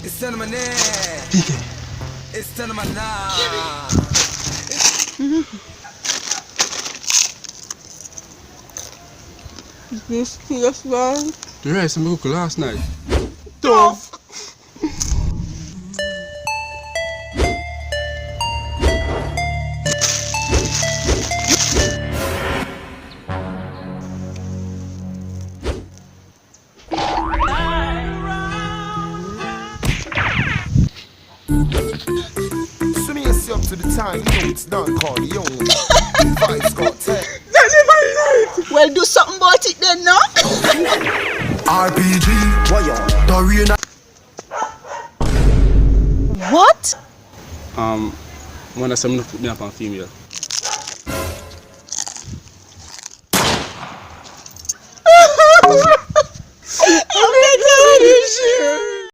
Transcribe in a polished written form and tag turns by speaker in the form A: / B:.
A: It's cinnamon there. It's cinnamon now.
B: This yes, man.
C: The rice I cooked last night.
B: Tough.
A: Soon as you up to the time, you know it's done, call the young. Vibes got 10.
B: Well, do something about it then, no?
A: RPG, Dorina.
B: What?
C: When I say I'm gonna put me up on female.